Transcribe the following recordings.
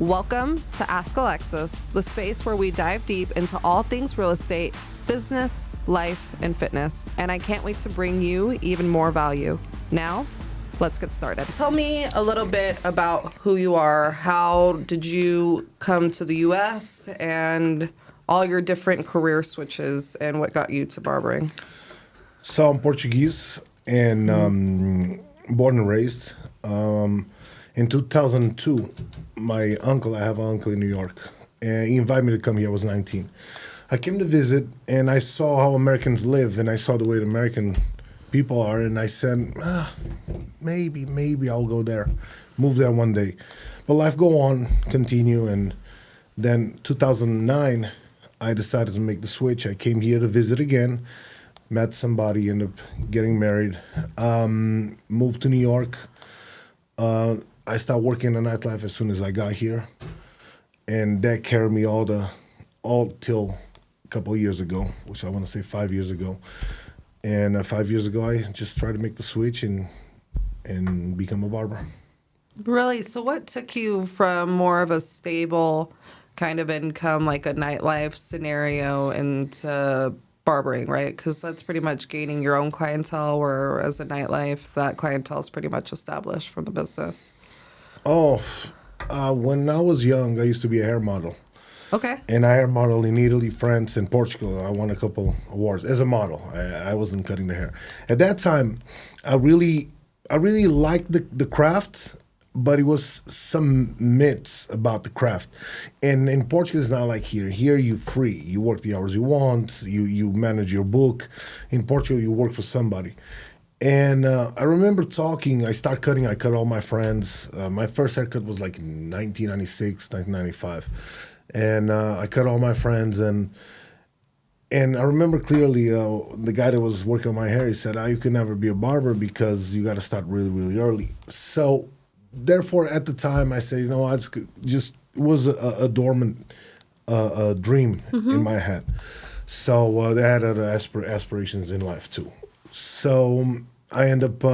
Welcome to Ask Alexis, the space where we dive deep into all things real estate, business, life, and fitness. And I can't wait to bring you even more value. Now, let's get started. Tell me a little bit about who you are. How did you come to the U.S. and all your different career switches and what got you to barbering? So I'm Portuguese and born and raised. In 2002, I have an uncle in New York, and he invited me to come here. I was 19. I came to visit, and I saw how Americans live, and I saw the way the American people are, and I said, maybe I'll go there, move there one day. But life go on, continue, and then 2009, I decided to make the switch. I came here to visit again, met somebody, ended up getting married, moved to New York. I started working in the nightlife as soon as I got here, and that carried me all till a couple of years ago, which I want to say 5 years ago. And 5 years ago, I just tried to make the switch and become a barber. Really? So what took you from more of a stable kind of income, like a nightlife scenario, into barbering, right? Because that's pretty much gaining your own clientele, whereas a nightlife, that clientele is pretty much established from the business. When I was young, I used to be a hair model. Okay. And I hair modeled in Italy, France, and Portugal. I won a couple awards as a model. I wasn't cutting the hair. At that time, I really liked the craft, but it was some myths about the craft. And in Portugal, it's not like here. Here, you're free. You work the hours you want. You manage your book. In Portugal, you work for somebody. And I remember talking. I started cutting. I cut all my friends. My first haircut was like 1996, 1995. And I cut all my friends. And I remember clearly the guy that was working on my hair, he said, you can never be a barber because you got to start really, really early. So therefore, at the time, I said, I just it was a dormant dream in my head. So I had other aspirations in life too. So I end up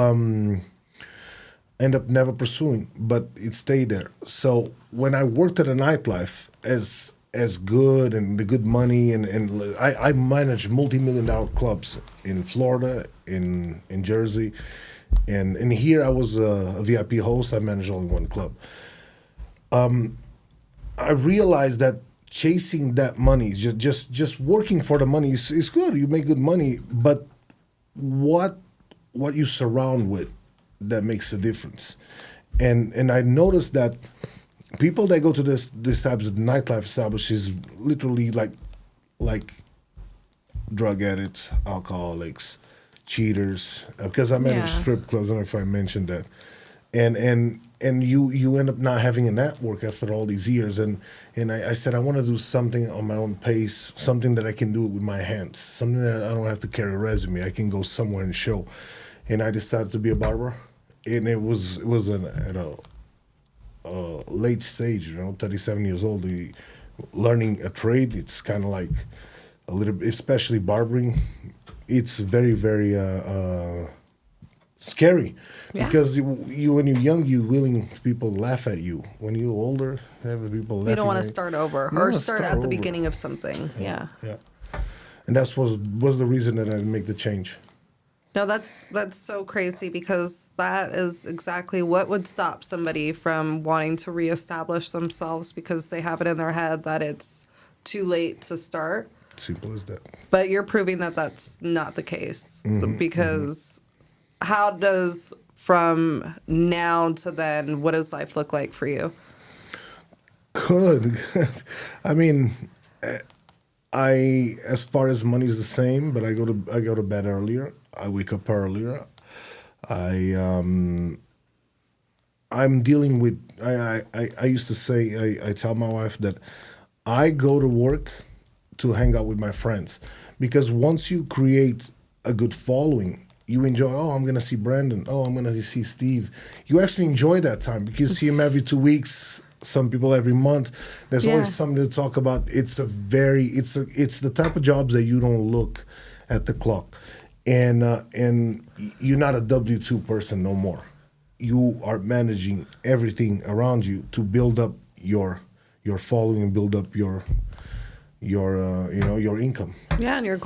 never pursuing, but it stayed there. So when I worked at a nightlife as good and the good money, and I managed multi-million-dollar clubs in Florida, in Jersey. And here I was a VIP host. I managed only one club. I realized that chasing that money, just working for the money is good. You make good money, but what you surround with, that makes a difference. And I noticed that people that go to this types of nightlife establishments literally like drug addicts, alcoholics, cheaters, because I manage strip clubs. I don't know if I mentioned that, and you end up not having a network after all these years. And I said I want to do something on my own pace, something that I can do with my hands, something that I don't have to carry a resume. I can go somewhere and show. And I decided to be a barber, and it was at a late stage, 37 years old, learning a trade. It's kind of like a little bit, especially barbering. It's very, very scary because you when you're young, you're willing people laugh at you. When you're older, have people laughing. You don't want to start over or start at the beginning of something. Yeah. And that was the reason that I didn't make the change. No, that's so crazy, because that is exactly what would stop somebody from wanting to reestablish themselves, because they have it in their head that it's too late to start. Simple as that. But you're proving that that's not the case, because how does, from now to then, what does life look like for you? Good. I mean, as far as money is the same, but I go to bed earlier. I wake up earlier. I'm dealing with. I used to say, I tell my wife that I go to work to hang out with my friends, because once you create a good following, you enjoy. I'm going to see Brandon. I'm going to see Steve. You actually enjoy that time because you see him every 2 weeks. Some people every month. There's always something to talk about. It's the type of jobs that you don't look at the clock, and you're not a W-2 person no more. You are managing everything around you to build up your following and build up your your income. Yeah, and your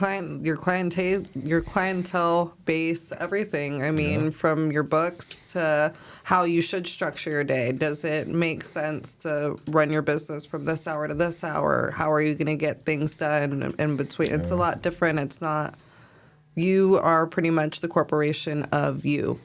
clientele base, everything. I mean, from your books to how you should structure your day. Does it make sense to run your business from this hour to this hour? How are you going to get things done in between? It's a lot different. It's not. You are pretty much the corporation of you.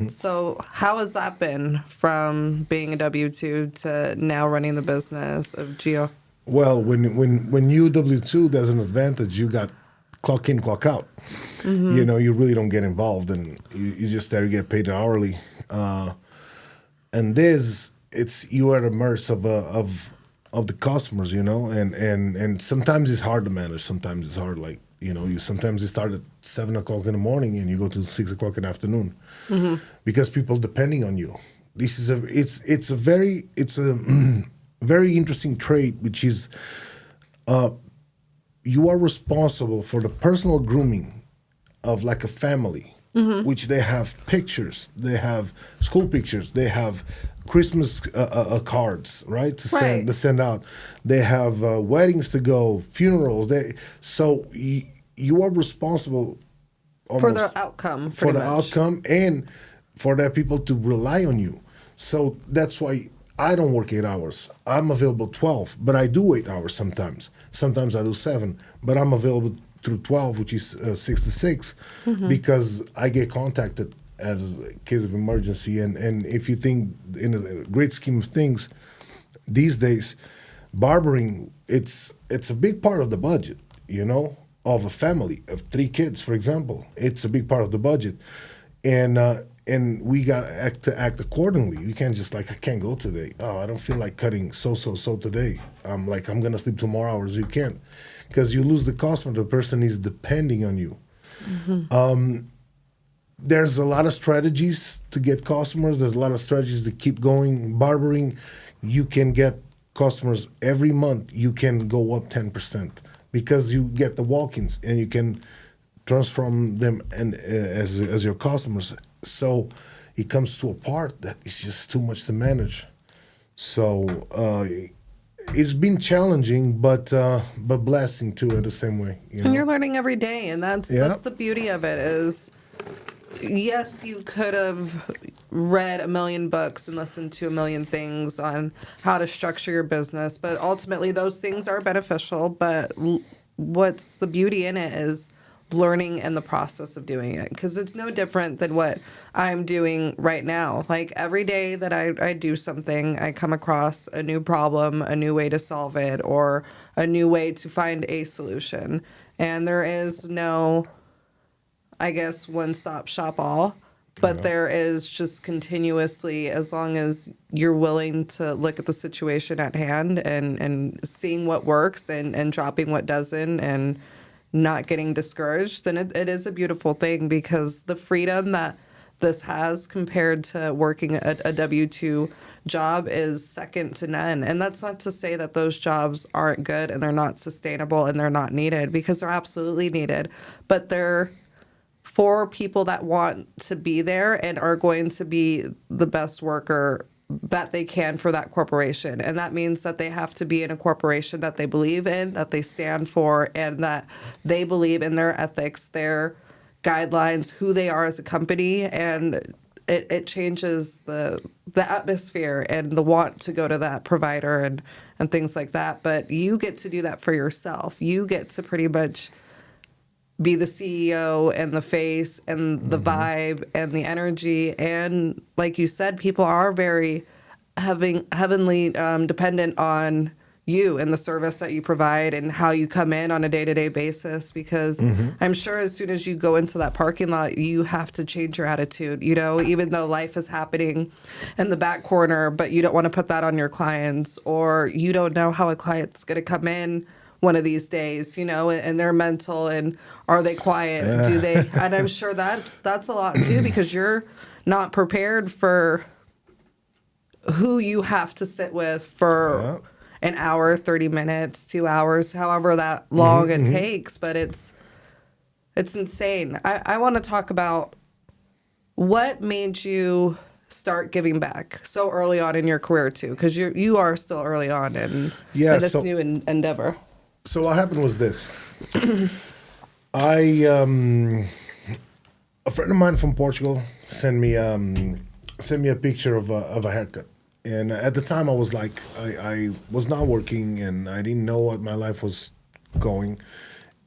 So how has that been from being a W-2 to now running the business of Gio? Well, when you W-2, there's an advantage. You got clock in, clock out. You know, you really don't get involved, and you just there. You get paid hourly. And this, you are at the mercy of the customers. You know, and sometimes it's hard to manage. Sometimes it's hard. Like sometimes you start at 7 o'clock in the morning and you go to 6 o'clock in the afternoon because people depending on you. This is it's a very interesting trait, which is you are responsible for the personal grooming of like a family, which they have pictures, they have school pictures, they have Christmas cards, right, to send out. They have weddings to go, funerals. So you are responsible for the outcome, for the outcome, and for that people to rely on you. So that's why I don't work 8 hours. I'm available 12, but I do 8 hours sometimes. Sometimes I do 7, but I'm available through 12, which is 6 to 6, because I get contacted as a case of emergency. And if you think in a great scheme of things, these days, barbering, it's a big part of the budget, of a family of 3 kids, for example. It's a big part of the budget. And we got to act accordingly. You can't just I can't go today. Oh, I don't feel like cutting so today. I'm going to sleep 2 more hours. You can't, because you lose the customer. The person is depending on you. There's a lot of strategies to get customers. There's a lot of strategies to keep going. Barbering, you can get customers every month. You can go up 10% because you get the walk-ins and you can transform them and as your customers. So it comes to a part that it's just too much to manage. So it's been challenging, but blessing too at the same way. And you're learning every day, and that's the beauty of it. Is yes, you could have read 1 million books and listened to 1 million things on how to structure your business, but ultimately those things are beneficial. But what's the beauty in it is learning and the process of doing it, because it's no different than what I'm doing right now. Like every day that I do something, I come across a new problem, a new way to solve it, or a new way to find a solution. And there is no, I guess, one-stop shop all, but there is just continuously, as long as you're willing to look at the situation at hand and seeing what works and dropping what doesn't and not getting discouraged, then it is a beautiful thing, because the freedom that this has compared to working a W-2 job is second to none. And that's not to say that those jobs aren't good and they're not sustainable and they're not needed, because they're absolutely needed. But they're for people that want to be there and are going to be the best worker that they can for that corporation. And that means that they have to be in a corporation that they believe in, that they stand for, and that they believe in their ethics, their guidelines, who they are as a company. And it changes the atmosphere and the want to go to that provider and things like that. But you get to do that for yourself. You get to pretty much be the CEO and the face and the vibe and the energy. And like you said, people are very heavenly dependent on you and the service that you provide and how you come in on a day-to-day basis, because I'm sure as soon as you go into that parking lot, you have to change your attitude, even though life is happening in the back corner, but you don't want to put that on your clients, or you don't know how a client's going to come in one of these days, and they're mental, and are they quiet? Yeah. Do they? And I'm sure that's a lot too, because you're not prepared for who you have to sit with for an hour, 30 minutes, 2 hours, however that long it takes. But it's insane. I want to talk about what made you start giving back so early on in your career too? Because you are still early on in this new endeavor. So what happened was this. I a friend of mine from Portugal sent me a picture of a haircut, and at the time I was like, I was not working and I didn't know what my life was going,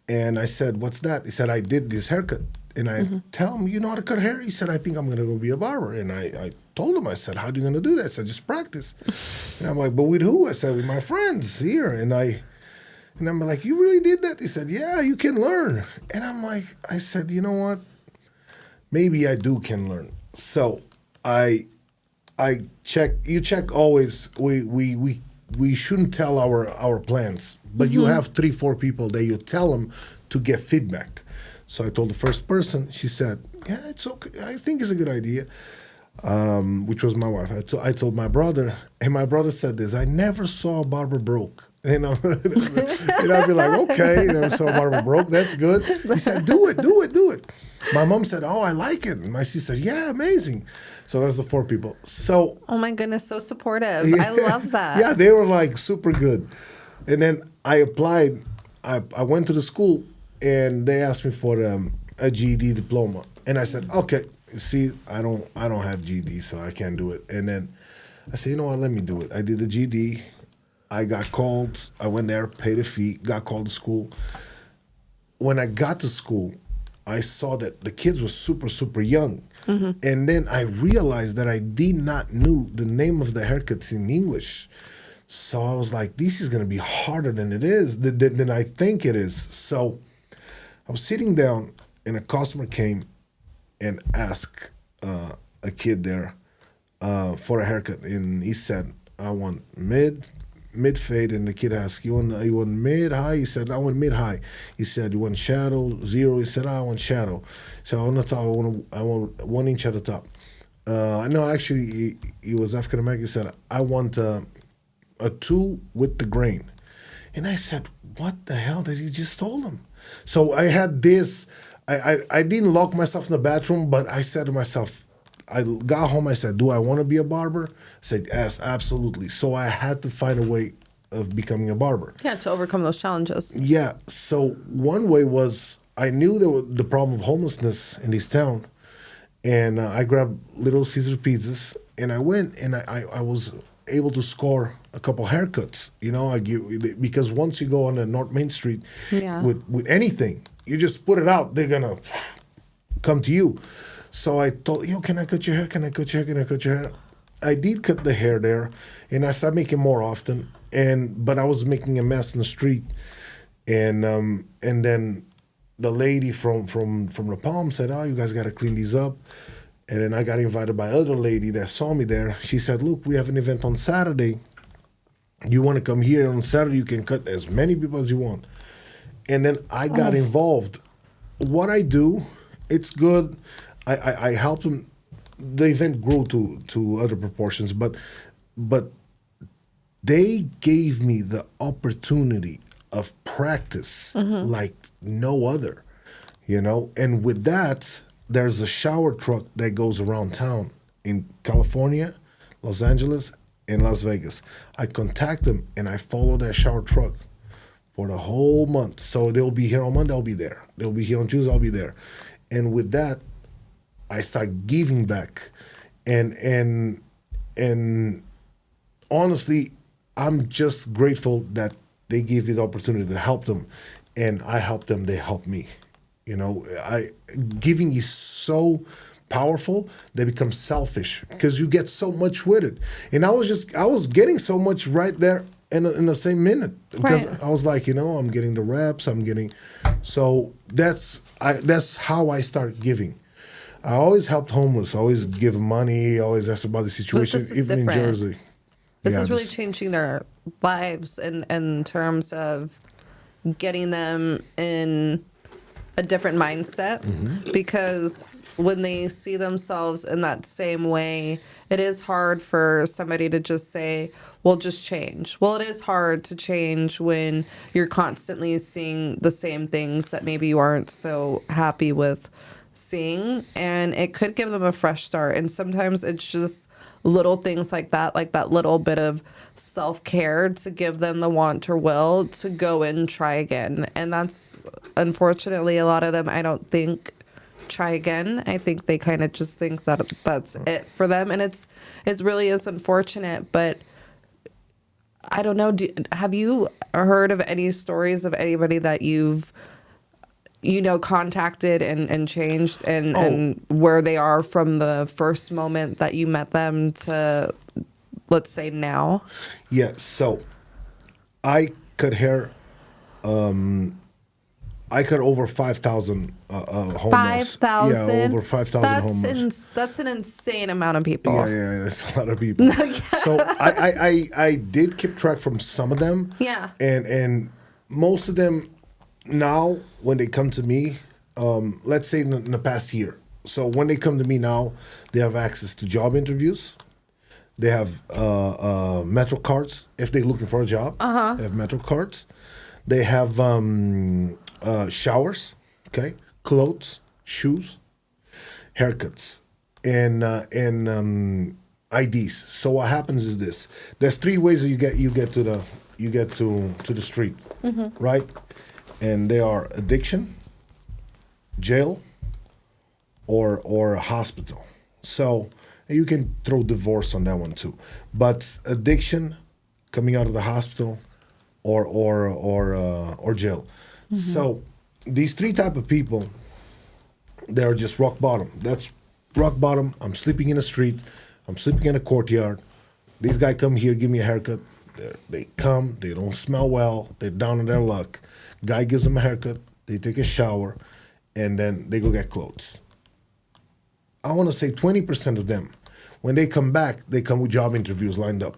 and I said, "What's that?" He said, "I did this haircut." And I tell him, "You know how to cut hair?" He said, "I think I'm gonna go be a barber." And I told him, I said, "How are you gonna do that?" I said, "Just practice." And I'm like, "But with who?" I said, "With my friends here." And I'm like, "You really did that?" He said, "Yeah, you can learn." And I'm like, I said, "You know what? Maybe I can learn." So I check. You check always. We shouldn't tell our plans, but you have 3-4 people that you tell them to get feedback. So I told the first person. She said, "Yeah, it's okay. I think it's a good idea." Which was my wife. I told my brother, and my brother said this: "I never saw a barber broke." And I'd be like, "Okay, you never saw a barber broke. That's good." He said, "Do it." My mom said, "Oh, I like it." And my sister said, "Yeah, amazing." So that's the 4 people. So, oh my goodness, so supportive. Yeah, I love that. Yeah, they were like super good. And then I applied. I went to the school, and they asked me for a GED diploma, and I said, "Okay." See, I don't have GED, so I can't do it. And then I said, "You know what? Let me do it." I did the GED. I got called. I went there, paid a fee, got called to school. When I got to school, I saw that the kids were super, super young. And then I realized that I did not know the name of the haircuts in English. So I was like, this is going to be harder than it is, than I think it is. So I was sitting down, and a customer came and asked a kid there for a haircut. And he said, "I want mid fade." And the kid asked, you want mid high?" He said, "I want mid high." He said, "You want shadow, zero?" He said, "I want shadow." So on the top, I want 1 inch at the top. No, actually, he was African American. He said, "I want a 2 with the grain." And I said, "What the hell did he just told him?" So I had this. I didn't lock myself in the bathroom, but I said to myself, I got home, I said, "Do I want to be a barber?" I said, "Yes, absolutely." So I had to find a way of becoming a barber. Yeah, to overcome those challenges. Yeah. So one way was, I knew there was the problem of homelessness in this town, and I grabbed Little Caesar pizzas, and I went, and I was able to score a couple haircuts. Because once you go on the North Main Street with anything, you just put it out, they're gonna come to you. So I told, "Yo, can I cut your hair? Can I cut your hair? Can I cut your hair?" I did cut the hair there, and I started making more often. But I was making a mess in the street, and then the lady from the Palm said, "Oh, you guys got to clean these up." And then I got invited by other lady that saw me there. She said, "Look, we have an event on Saturday. You want to come here on Saturday? You can cut as many people as you want." And then I got involved. What I do, it's good. I helped them. The event grew to other proportions, but they gave me the opportunity of practice like no other, And with that, there's a shower truck that goes around town in California, Los Angeles, and Las Vegas. I contact them, and I follow that shower truck for the whole month. So they'll be here on Monday, I'll be there. They'll be here on Tuesday, I'll be there. And with that, I start giving back. And honestly, I'm just grateful that they gave me the opportunity to help them, and I helped them, they helped me. Giving is so powerful, they become selfish because you get so much with it. And I was getting so much right there in the same minute, because I was like, I'm getting the reps, so that's how I start giving. I always helped homeless, always give money, always asked about the situation, even in Jersey. This is really changing their lives in terms of getting them in a different mindset, because when they see themselves in that same way, it is hard for somebody to just say, well, just change. Well, it is hard to change when you're constantly seeing the same things that maybe you aren't so happy with seeing, and it could give them a fresh start. And sometimes it's just little things like that little bit of self-care to give them the want or will to go and try again. And that's, unfortunately, a lot of them, I don't think, try again. I think they kind of just think that that's it for them, and it really is unfortunate. But I don't know, have you heard of any stories of anybody that you've contacted and changed and where they are from the first moment that you met them to, let's say, now? Yeah, so I cut hair. I cut over 5,000 homeless. 5,000? Yeah, over 5,000 homeless. That's an insane amount of people. Yeah, that's a lot of people. So I did keep track from some of them. Yeah. And most of them now, when they come to me, let's say in the past year. So when they come to me now, they have access to job interviews. They have Metro cards if they're looking for a job. They have Metro cards. They have showers, okay, clothes, shoes, haircuts, and IDs. So what happens is this: there's three ways that you get to the street, right? And they are addiction, jail, or hospital. So you can throw divorce on that one too. But addiction, coming out of the hospital, or jail. So these three type of people, they're just rock bottom. That's rock bottom. I'm sleeping in the street. I'm sleeping in a courtyard. These guys come here, give me a haircut. They come, they don't smell well. They're down on their luck. Guy gives them a haircut. They take a shower, and then they go get clothes. I want to say 20% of them, when they come back, they come with job interviews lined up.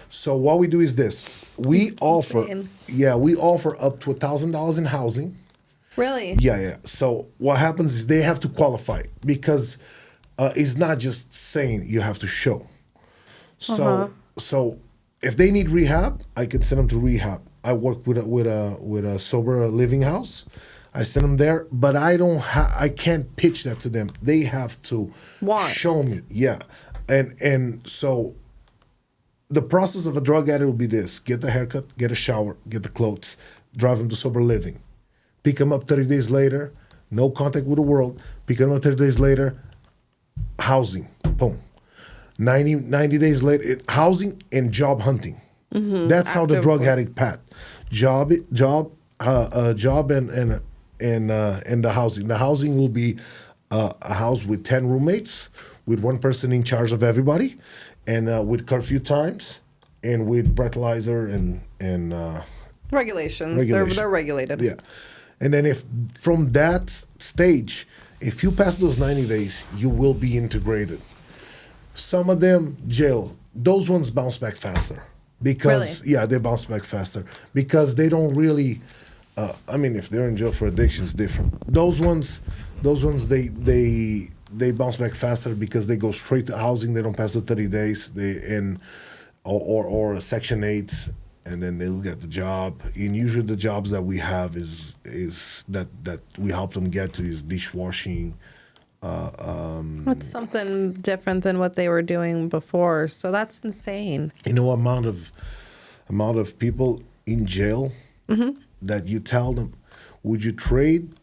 So what we do is this: we offer up to $1,000 in housing. Really? Yeah. So what happens is they have to qualify, because it's not just saying you have to show. So if they need rehab, I can send them to rehab. I work with a sober living house. I send them there, but I can't pitch that to them. They have to show me. Yeah, and so the process of a drug addict will be this: get the haircut, get a shower, get the clothes, drive them to sober living, pick them up 30 days later, no contact with the world, pick them up 30 days later, housing, boom. 90 days later, housing and job hunting. That's how the drug addict pat. Job and the housing. The housing will be a house with 10 roommates, with one person in charge of everybody, and with curfew times, and with breathalyzer and regulations. They're regulated. Yeah, and then if from that stage, if you pass those 90 days, you will be integrated. Some of them, jail. Those ones bounce back faster. Because they bounce back faster because they don't really. If they're in jail for addiction, it's different. Those ones, they bounce back faster because they go straight to housing. They don't pass the 30 days. Or Section 8, and then they'll get the job. And usually the jobs that we have is that we help them get to is dishwashing. That's something different than what they were doing before. So that's insane. You know, amount of people in jail that you tell them, would you trade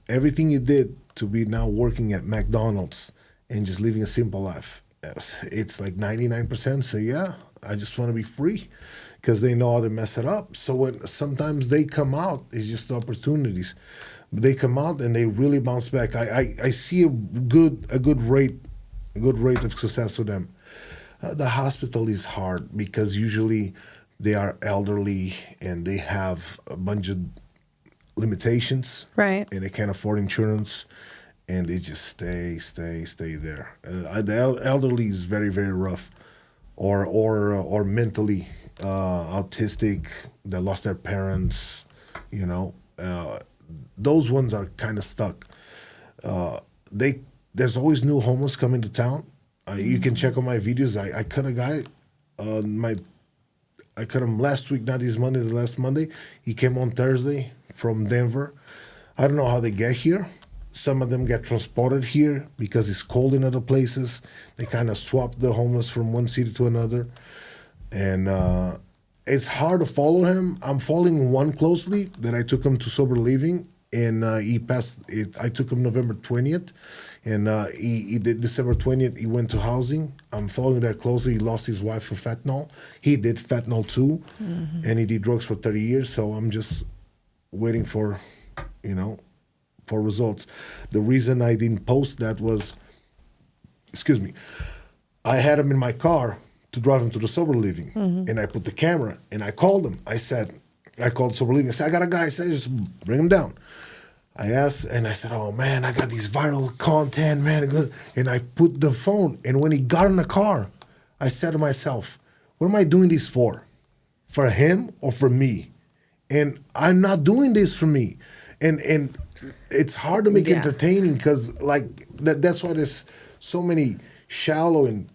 everything you did to be now working at McDonald's and just living a simple life? It's like 99% say, yeah, I just want to be free, because they know how to mess it up. So when sometimes they come out, it's just opportunities. They come out and they really bounce back. I see a good rate of success with them. The hospital is hard because usually they are elderly and they have a bunch of limitations, right? And they can't afford insurance, and they just stay there. The elderly is very, very rough, or mentally autistic that lost their parents, you know. Those ones are kind of stuck. There's always new homeless coming to town. You can check on my videos. I cut a guy. I cut him last week, not this Monday, the last Monday. He came on Thursday from Denver. I don't know how they get here. Some of them get transported here because it's cold in other places. They kind of swap the homeless from one city to another. And it's hard to follow him. I'm following one closely that I took him to sober living, and he passed it. I took him November 20th, and he did December 20th. He went to housing. I'm following that closely. He lost his wife for fentanyl. He did fentanyl too, and he did drugs for 30 years. So I'm just waiting for, for results. The reason I didn't post that was, I had him in my car to drive him to the sober living, and I put the camera, and I called him. I called sober living. I said, I got a guy. I said, just bring him down. I asked, and I said, oh man, I got these viral content, man. And I put the phone, and when he got in the car, I said to myself, what am I doing this for? For him or for me? And I'm not doing this for me. And it's hard to make entertaining because that's why there's so many shallow and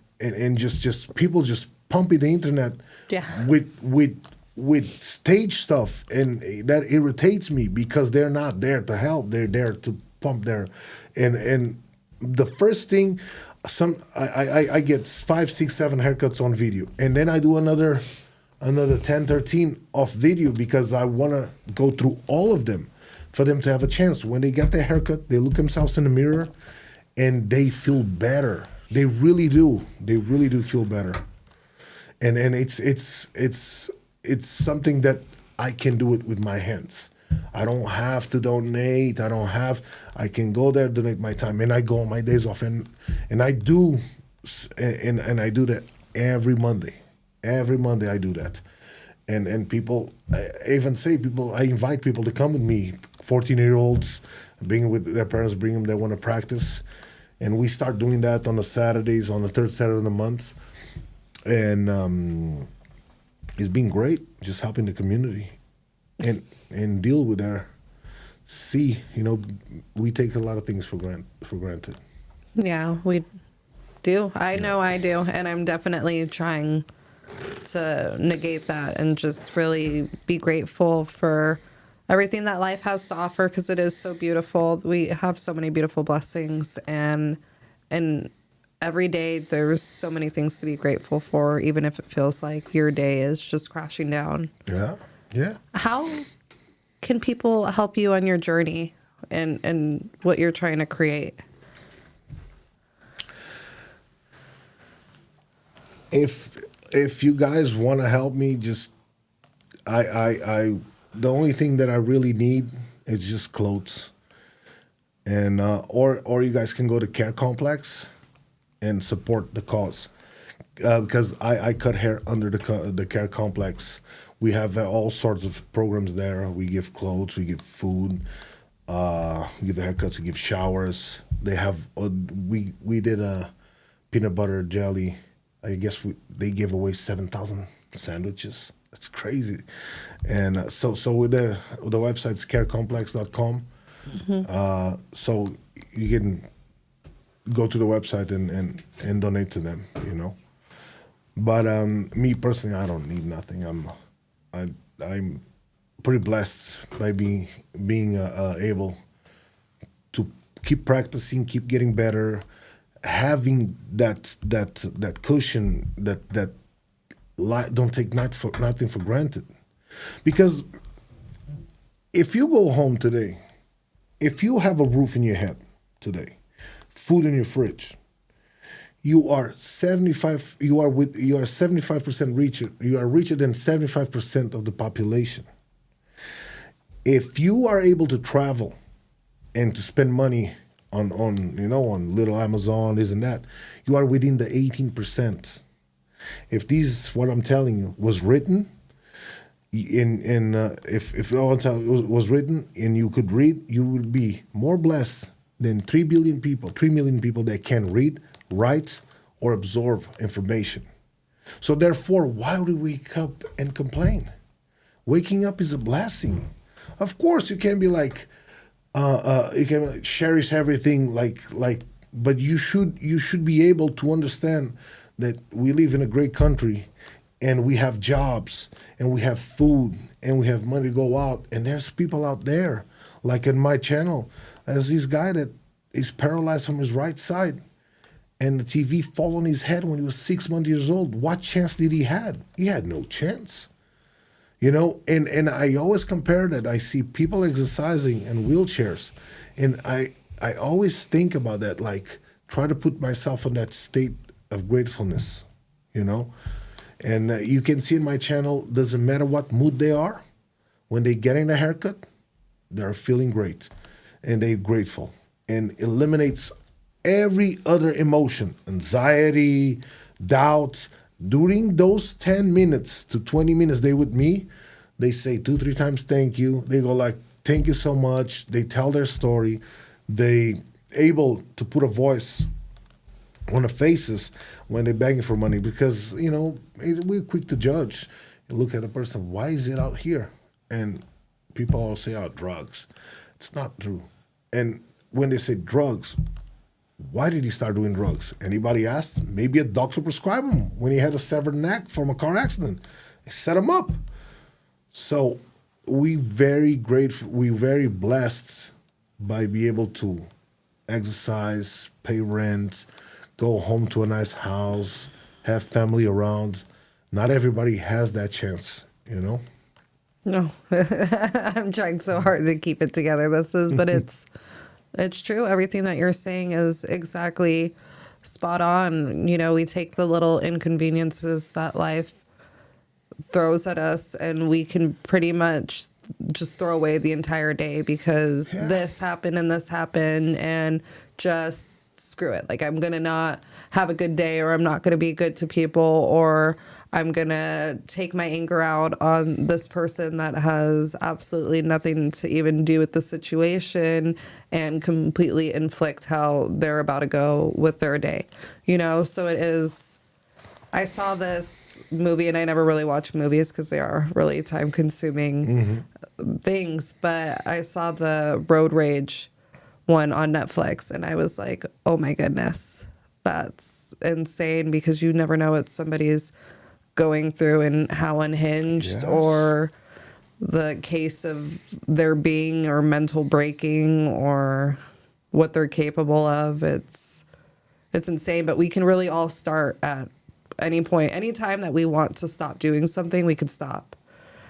just people just pumping the internet with stage stuff, and that irritates me because they're not there to help. They're there to pump their and the first thing, I get 5, 6, 7 haircuts on video, and then I do another 10, 13 off video because I want to go through all of them for them to have a chance. When they get their haircut, they look themselves in the mirror and they feel better. They really do. They really do feel better. And it's something that I can do it with my hands. I don't have to donate. I can go there, donate my time, and I go on my days off, and I do, and I do that every Monday. Every Monday I do that, and people, I invite people to come with me. 14-year-olds, being with their parents, bring them. They want to practice, and we start doing that on the Saturdays, on the third Saturday of the month, and it's been great, just helping the community, and deal with our. We take a lot of things for granted. Yeah, we do. I know I do, and I'm definitely trying to negate that and just really be grateful for everything that life has to offer, because it is so beautiful. We have so many beautiful blessings, and every day there's so many things to be grateful for, even if it feels like your day is just crashing down. Yeah. How can people help you on your journey and what you're trying to create? If you guys want to help me, just the only thing that I really need is just clothes, and or you guys can go to Care Complex and support the cause, because I cut hair under the Care Complex. We have all sorts of programs there. We give clothes, we give food, we give haircuts, we give showers. They have we did a peanut butter jelly. I guess they gave away 7,000 sandwiches. That's crazy. And so with the website's carecomplex.com. So you can go to the website and donate to them, But me personally, I don't need nothing. I'm pretty blessed by being able to keep practicing, keep getting better, having that cushion that don't take nothing for granted. Because if you go home today, if you have a roof in your head today, food in your fridge, you are 75% richer. You are richer than 75% of the population. If you are able to travel and to spend money on little Amazon, this and that, you are within the 18%. If what I'm telling you was written if all was written and you could read, you would be more blessed than 3 million people that can read, write, or absorb information. So therefore, why would we wake up and complain? Waking up is a blessing. Of course, you can be like, you can cherish everything but you should be able to understand that we live in a great country, and we have jobs, and we have food, and we have money to go out, and there's people out there, like in my channel. as this guy that is paralyzed from his right side, and the TV fall on his head when he was 6 months years old. What chance did he had? He had no chance. You know, and I always compare that. I see people exercising in wheelchairs, and I always think about that, like try to put myself in that state of gratefulness, you know? And you can see in my channel, doesn't matter what mood they are, when they getting a haircut, they're feeling great, and they're grateful, and eliminates every other emotion, anxiety, doubt. During those 10 minutes to 20 minutes they with me, they say 2-3 times thank you. They go like, thank you so much. They tell their story. They able to put a voice on the faces when they're begging for money, because, you know, we're quick to judge. You look at the person, why is it out here? And people all say, oh, drugs. It's not true. And when they say drugs, why did he start doing drugs? Anybody asked? Maybe a doctor prescribed him when he had a severed neck from a car accident. They set him up. So we very grateful, we very blessed by being able to exercise, pay rent, go home to a nice house, have family around. Not everybody has that chance, you know? No, I'm trying so hard to keep it together. But it's true. Everything that you're saying is exactly spot on. You know, we take the little inconveniences that life throws at us, and we can pretty much just throw away the entire day because this happened and just screw it. Like, I'm going to not have a good day, or I'm not going to be good to people, or I'm going to take my anger out on this person that has absolutely nothing to even do with the situation and completely inflict how they're about to go with their day. You know, so it is. I saw this movie, and I never really watch movies because they are really time-consuming things, but I saw the Road Rage one on Netflix, and I was like, oh my goodness, that's insane, because you never know what somebody's going through and how unhinged or the case of their being or mental breaking or what they're capable of. It's insane, but we can really all start at any point. Anytime that we want to stop doing something, we can stop.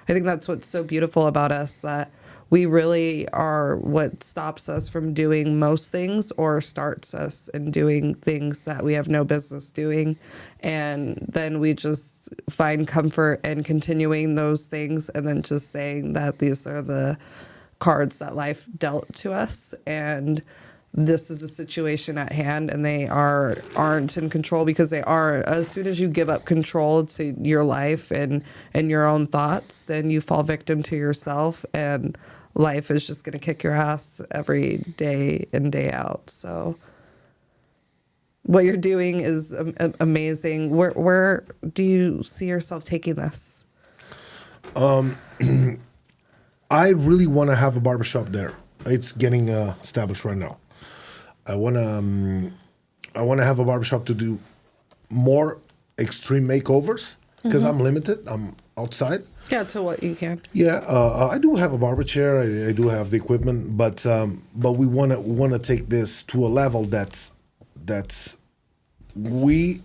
I think that's what's so beautiful about us, that we really are what stops us from doing most things or starts us in doing things that we have no business doing. And then we just find comfort in continuing those things, and then just saying that these are the cards that life dealt to us, and this is a situation at hand, and they aren't in control, because they are. As soon as you give up control to your life and your own thoughts, then you fall victim to yourself, and life is just going to kick your ass every day in, day out. So what you're doing is amazing. Where do you see yourself taking this? I really want to have a barbershop there. It's getting established right now. I want to have a barbershop to do more extreme makeovers, because I'm limited. I'm outside. Yeah, to what you can. Yeah, I do have a barber chair. I do have the equipment, but we want to take this to a level that's we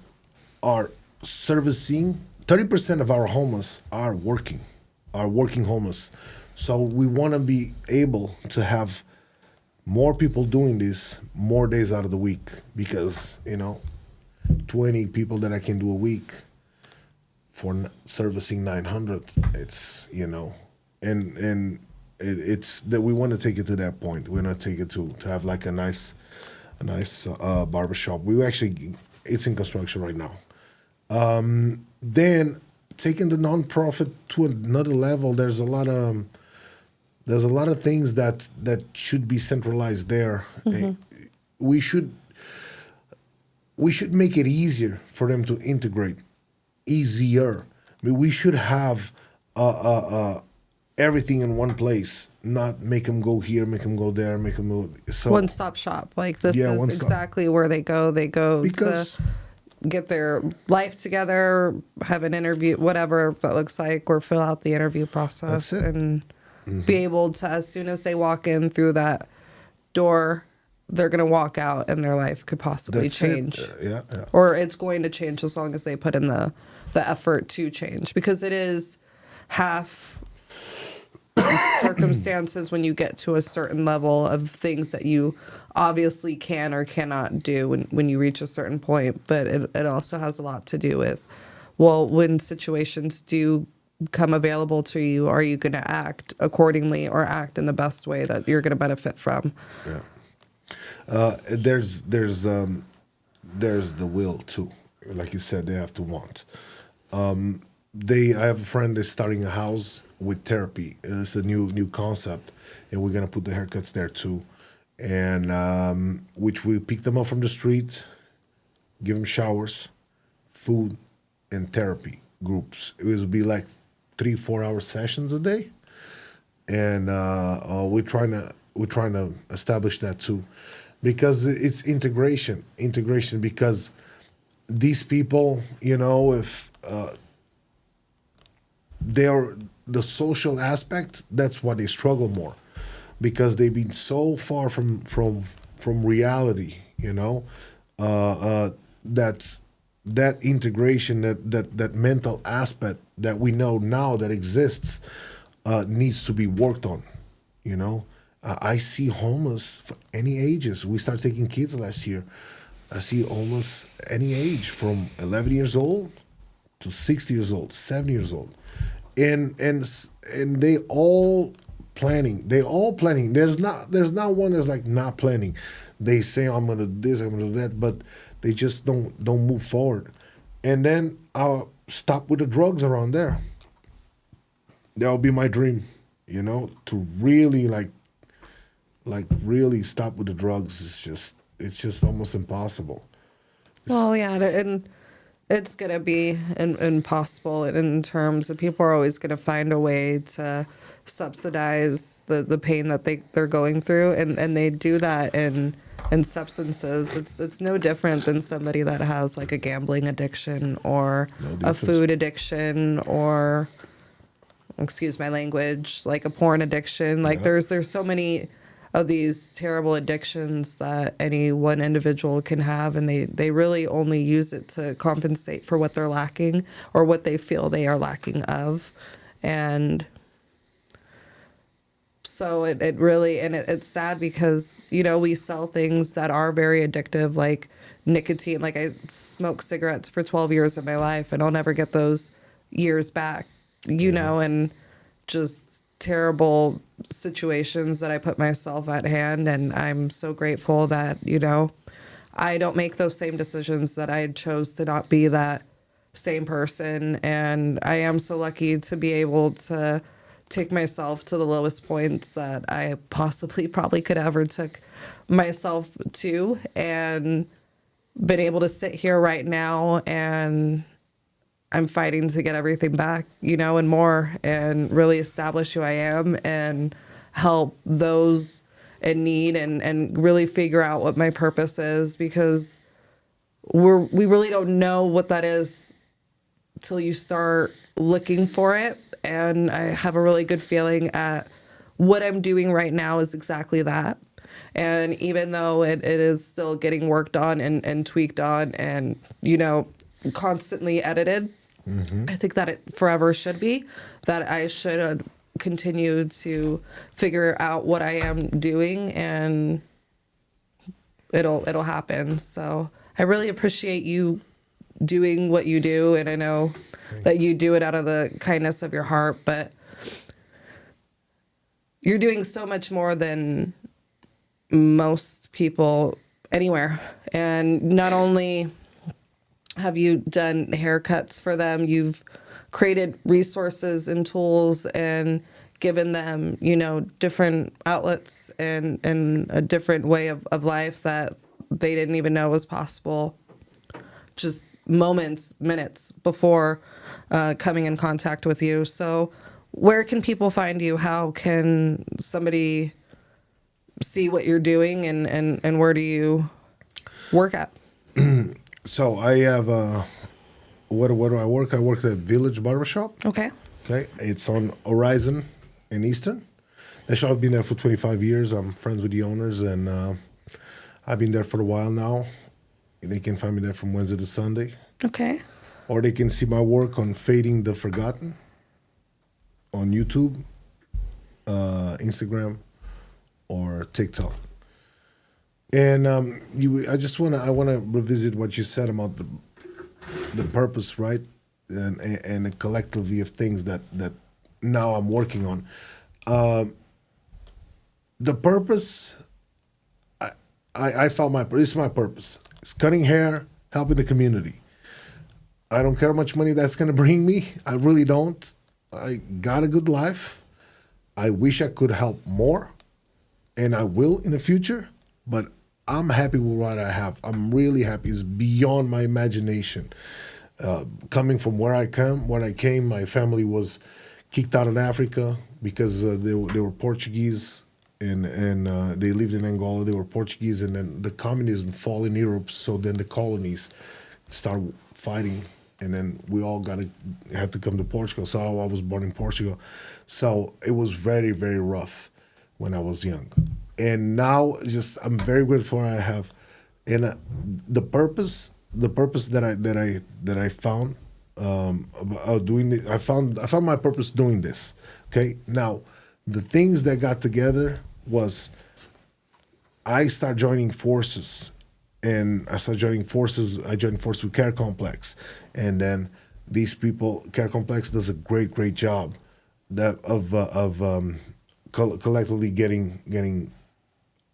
are servicing 30% of our homeless are working homeless. So we want to be able to have more people doing this more days out of the week, because, you know, 20 people that I can do a week for servicing 900, it's, you know, and it's that we want to take it to that point. We want to take it to have like a nice barbershop. It's in construction right now. Then taking the nonprofit to another level, there's a lot of things that should be centralized there. We should make it easier for them to integrate. Easier. I mean, we should have everything in one place, not make them go here, make them go there, make them go. So one-stop shop. Like, this is exactly where they go. They go because to get their life together, have an interview, whatever that looks like, or fill out the interview process, and be able to, as soon as they walk in through that door, they're going to walk out and their life could possibly That's change. Yeah. Or it's going to change as long as they put in the effort to change, because it is half circumstances when you get to a certain level of things that you obviously can or cannot do when you reach a certain point. But it also has a lot to do with, well, when situations do come available to you, are you going to act accordingly or act in the best way that you're going to benefit from? Yeah. There's the will too. Like you said, they have to want. I have a friend that's starting a house with therapy. It's a new concept, and we're gonna put the haircuts there too. And which we pick them up from the street, give them showers, food, and therapy groups. It will be like 3-4 hour sessions a day, and we're trying to establish that too, because it's integration because these people, if they're the social aspect, that's why they struggle more, because they've been so far from reality, that integration, that mental aspect that we know now that exists, needs to be worked on. I see homeless for any ages. We started taking kids last year. I see homeless any age, from 11 years old to 60 years old, 70 years old. And they all planning. There's not one that's like not planning. They say, I'm gonna do this, I'm gonna do that, but they just don't move forward. And then I'll stop with the drugs around there. That would be my dream, to really like really stop with the drugs. It's just almost impossible. Well, yeah, and it's going to be impossible in terms of people are always going to find a way to subsidize the pain that they're going through, and they do that in substances. It's no different than somebody that has like a gambling addiction or a food addiction, or, excuse my language, like a porn addiction. Like there's so many of these terrible addictions that any one individual can have, and they really only use it to compensate for what they're lacking or what they feel they are lacking of. And so it really, and it's sad because, we sell things that are very addictive, like nicotine. Like, I smoked cigarettes for 12 years of my life, and I'll never get those years back, and just terrible situations that I put myself at hand. And I'm so grateful that, I don't make those same decisions, that I chose to not be that same person. And I am so lucky to be able to take myself to the lowest points that I probably could ever took myself to, and been able to sit here right now, and I'm fighting to get everything back, and more, and really establish who I am and help those in need, and really figure out what my purpose is, because we really don't know what that is till you start looking for it. And I have a really good feeling at what I'm doing right now is exactly that. And even though it is still getting worked on and tweaked on and, constantly edited, I think that it forever should be, that I should continue to figure out what I am doing, and it'll happen. So I really appreciate you doing what you do, and I know that you do it out of the kindness of your heart, but you're doing so much more than most people anywhere. And not only have you done haircuts for them, you've created resources and tools and given them, different outlets and a different way of life that they didn't even know was possible, just minutes before coming in contact with you. So where can people find you? How can somebody see what you're doing, and where do you work at? So I have, where do I work? I work at Village Barbershop. Okay. Okay. It's on Horizon in Eastern. That shop has been there for 25 years. I'm friends with the owners, and I've been there for a while now. They can find me there from Wednesday to Sunday. Okay. Or they can see my work on Fading the Forgotten on YouTube, Instagram, or TikTok. And I want to revisit what you said about the purpose, right? And a collectively of things that now I'm working on. The purpose, I found this is my purpose. It's cutting hair, helping the community. I don't care how much money that's going to bring me. I really don't. I got a good life. I wish I could help more, and I will in the future, but I'm happy with what I have. I'm really happy. It's beyond my imagination. Coming from where I came, my family was kicked out of Africa because they were Portuguese, and they lived in Angola. They were Portuguese, and then the communism fell in Europe, so then the colonies started fighting, and then we all had to come to Portugal. So I was born in Portugal. So it was very, very rough when I was young. And now I'm very grateful I have. And the purpose that I found doing it, I found my purpose doing this. Okay? Now, the things that got together was I started joining forces. And I joined forces with Care Complex. And then these people, Care Complex does a great job of collectively getting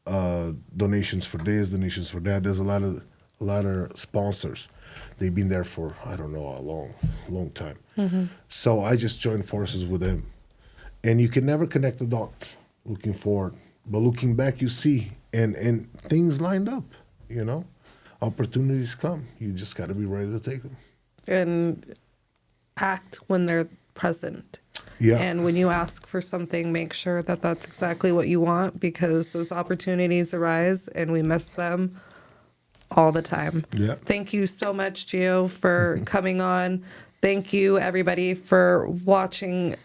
donations for this, donations for that. There's a lot of sponsors. They've been there for, I don't know, a long time. Mm-hmm. So I just joined forces with them. And you can never connect the dots looking forward. But looking back, you see, and things lined up. You know, opportunities come. You just got to be ready to take them. And act when they're present. Yeah. And when you ask for something, make sure that that's exactly what you want, because those opportunities arise and we miss them all the time. Yeah. Thank you so much, Gio, for coming on. Thank you, everybody, for watching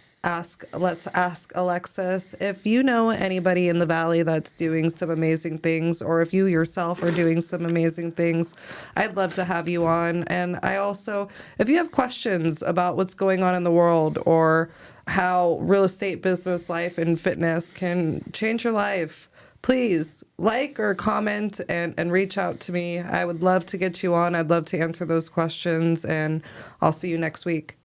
Let's Ask Alexis. If you know anybody in the Valley that's doing some amazing things, or if you yourself are doing some amazing things, I'd love to have you on. And I also, if you have questions about what's going on in the world, or how real estate, business, life, and fitness can change your life, please like or comment and reach out to me. I would love to get you on. I'd love to answer those questions, and I'll see you next week.